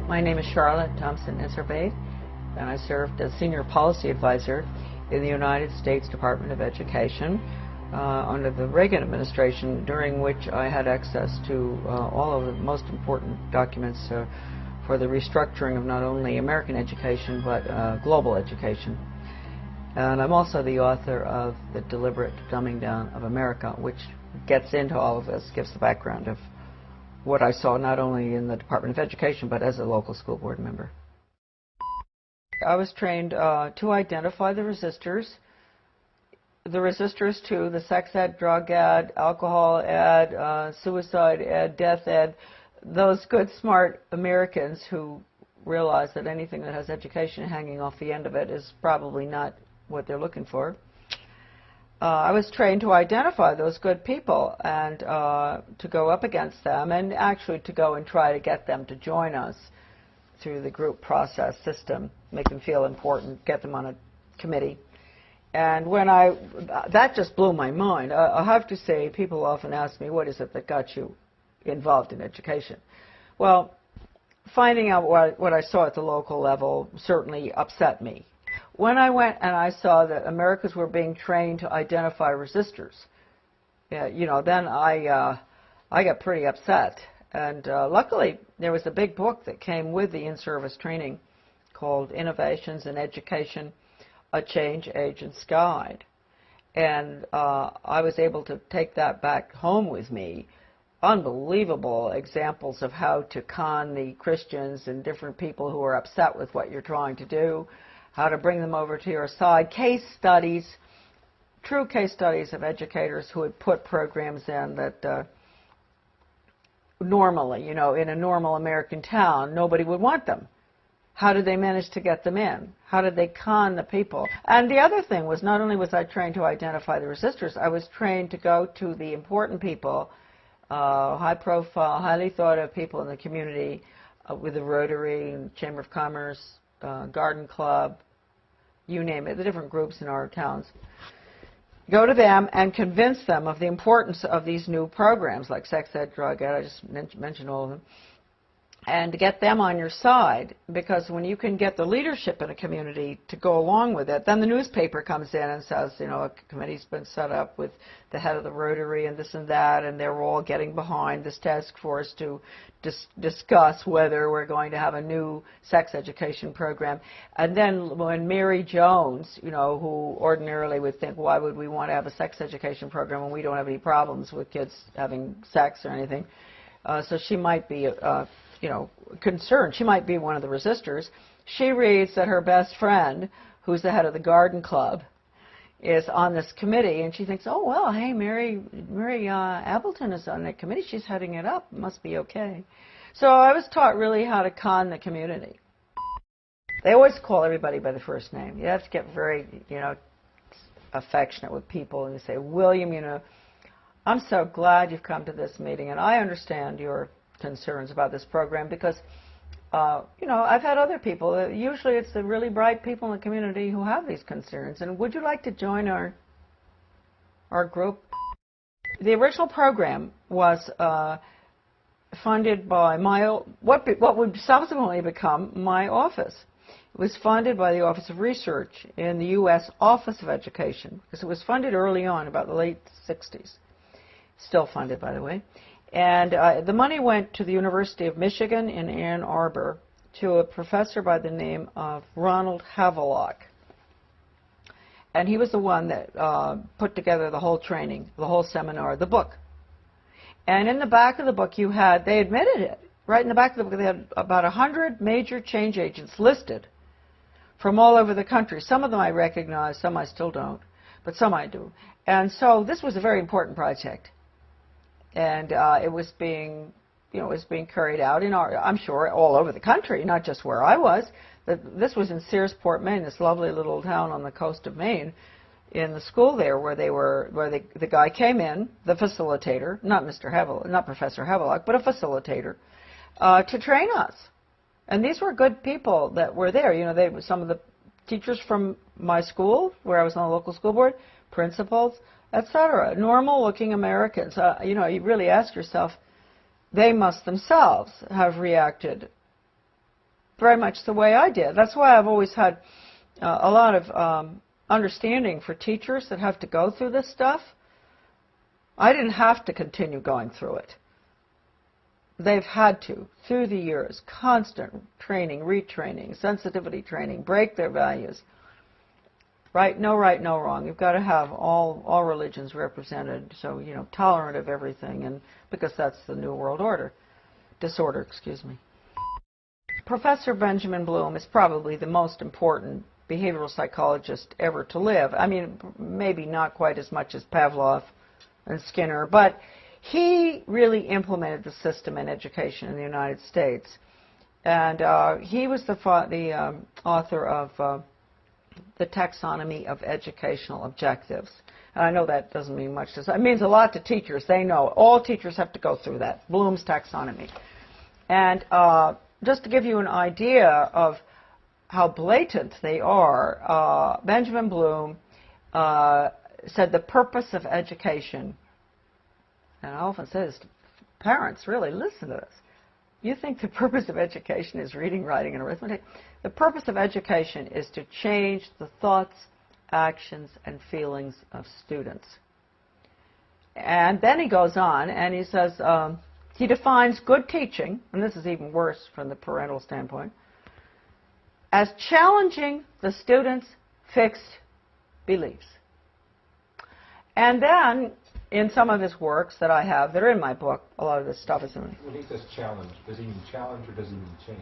My name is Charlotte Thompson-Isserbate, and I served as Senior Policy Advisor in the United States Department of Education under the Reagan administration, during which I had access to all of the most important documents for the restructuring of not only American education but global education. And I'm also the author of The Deliberate Dumbing Down of America, which gets into all of this, gives the background of what I saw not only in the Department of Education but as a local school board member. I was trained to identify the resistors to the sex ed, drug ed, alcohol ed, suicide ed, death ed, those good, smart Americans who realize that anything that has education hanging off the end of it is probably not what they're looking for. I was trained to identify those good people and to go up against them, and actually to go and try to get them to join us through the group process system, make them feel important, get them on a committee. And when that just blew my mind. I have to say, people often ask me, what is it that got you involved in education? Well, finding out what I saw at the local level certainly upset me. When I went and I saw that Americans were being trained to identify resistors, then I got pretty upset. And luckily, there was a big book that came with the in-service training called Innovations in Education, A Change Agent's Guide. And I was able to take that back home with me. Unbelievable examples of how to con the Christians and different people who are upset with what you're trying to do, how to bring them over to your side, case studies, true case studies of educators who had put programs in that normally, in a normal American town, nobody would want them. How did they manage to get them in? How did they con the people? And the other thing was, not only was I trained to identify the resistors, I was trained to go to the important people, high-profile, highly thought-of people in the community, with the Rotary, Chamber of Commerce, Garden Club, you name it, the different groups in our towns. Go to them and convince them of the importance of these new programs like sex ed, drug ed, I just mentioned all of them, and to get them on your side, because when you can get the leadership in a community to go along with it, then the newspaper comes in and says, a committee's been set up with the head of the Rotary and this and that, and they're all getting behind this task force to discuss whether we're going to have a new sex education program. And then when Mary Jones, who ordinarily would think, why would we want to have a sex education program when we don't have any problems with kids having sex or anything, so she might be concerned. She might be one of the resistors. She reads that her best friend, who's the head of the Garden Club, is on this committee, and she thinks, oh, well, hey, Mary Appleton is on that committee. She's heading it up. It must be okay. So I was taught really how to con the community. They always call everybody by the first name. You have to get very, affectionate with people, and you say, William, I'm so glad you've come to this meeting, and I understand your concerns about this program because, I've had other people. Usually it's the really bright people in the community who have these concerns. And would you like to join our group? The original program was funded by what would subsequently become my office. It was funded by the Office of Research in the U.S. Office of Education, because it was funded early on, about the late 60s. Still funded, by the way. And the money went to the University of Michigan in Ann Arbor to a professor by the name of Ronald Havelock. And he was the one that put together the whole training, the whole seminar, the book. And in the back of the book they admitted it. Right in the back of the book they had about 100 major change agents listed from all over the country. Some of them I recognize, some I still don't, but some I do. And so this was a very important project. And it was being carried out I'm sure, all over the country, not just where I was. This was in Searsport, Maine, this lovely little town on the coast of Maine, in the school there where the guy came in, the facilitator, not Professor Havelock, but a facilitator, to train us. And these were good people that were there. They were some of the teachers from my school, where I was on the local school board, principals, etc. Normal-looking Americans. You really ask yourself, they must themselves have reacted very much the way I did. That's why I've always had a lot of understanding for teachers that have to go through this stuff. I didn't have to continue going through it. They've had to, through the years, constant training, retraining, sensitivity training, break their values. Right, no wrong. You've got to have all religions represented, so, you know, tolerant of everything, and because that's the New World Order. Disorder, excuse me. Professor Benjamin Bloom is probably the most important behavioral psychologist ever to live. I mean, maybe not quite as much as Pavlov and Skinner, but he really implemented the system in education in the United States. And he was the author of the Taxonomy of Educational Objectives. And I know that doesn't mean much to us. It means a lot to teachers. They know. All teachers have to go through that, Bloom's taxonomy. And just to give you an idea of how blatant they are, Benjamin Bloom said the purpose of education, and I often say this to parents, really, listen to this. You think the purpose of education is reading, writing, and arithmetic? The purpose of education is to change the thoughts, actions, and feelings of students. And then he goes on and he says, he defines good teaching, and this is even worse from the parental standpoint, as challenging the students' fixed beliefs. And then, in some of his works that I have, that are in my book, a lot of this stuff is in it. When he says challenge, does he mean challenge or does he mean change?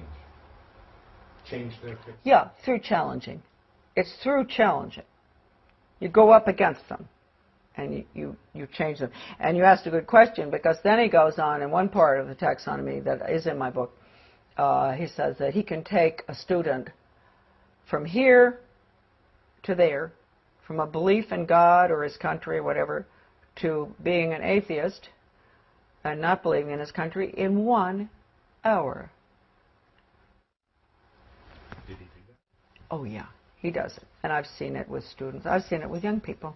Change their fixed? Yeah, through challenging. It's through challenging. You go up against them, and you change them. And you asked a good question, because then he goes on in one part of the taxonomy that is in my book. He says that he can take a student from here to there, from a belief in God or his country or whatever, to being an atheist and not believing in his country in 1 hour. Did he do that? Oh, yeah, he does it. And I've seen it with students. I've seen it with young people.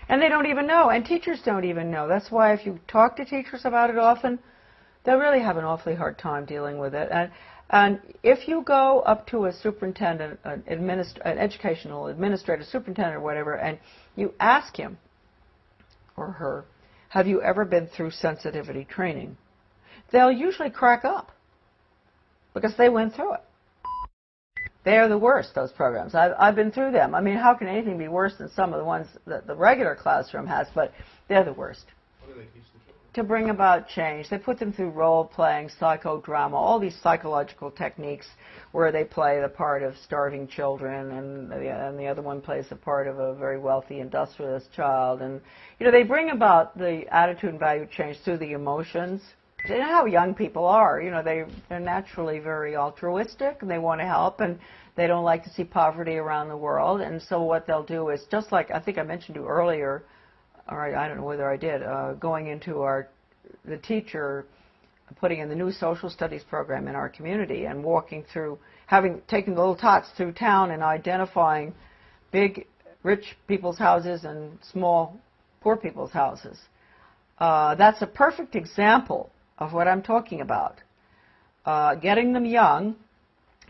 And they don't even know, and teachers don't even know. That's why if you talk to teachers about it often, they'll really have an awfully hard time dealing with it. And if you go up to a superintendent, an educational administrator, superintendent or whatever, and you ask him or her, have you ever been through sensitivity training? They'll usually crack up because they went through it. They're the worst, those programs. I've been through them. I mean, how can anything be worse than some of the ones that the regular classroom has? But they're the worst. What do they teach the children? To bring about change. They put them through role-playing, psychodrama, all these psychological techniques where they play the part of starving children, and the other one plays the part of a very wealthy industrialist child. And, you know, they bring about the attitude and value change through the emotions. You know how young people are. You know, they're naturally very altruistic, and they want to help, and they don't like to see poverty around the world. And so what they'll do is, just like I think I mentioned to you earlier, or I don't know whether I did, going into the teacher, putting in the new social studies program in our community and walking through, taking the little tots through town and identifying big rich people's houses and small poor people's houses. That's a perfect example of what I'm talking about. Getting them young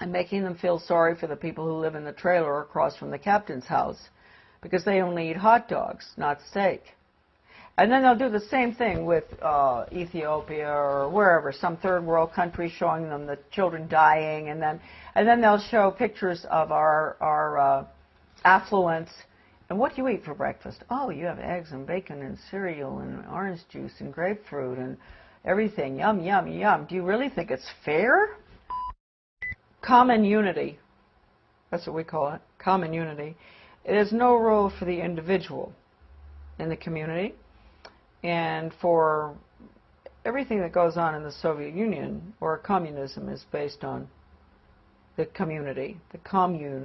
and making them feel sorry for the people who live in the trailer across from the captain's house, because they only eat hot dogs, not steak. And then they'll do the same thing with Ethiopia or wherever, some third world country, showing them the children dying, and then they'll show pictures of our affluence. And what do you eat for breakfast? Oh, you have eggs and bacon and cereal and orange juice and grapefruit and everything. Yum, yum, yum. Do you really think it's fair? Common unity. That's what we call it, common unity. It is no rule for the individual in the community, and for everything that goes on in the Soviet Union or communism is based on the community, the commune.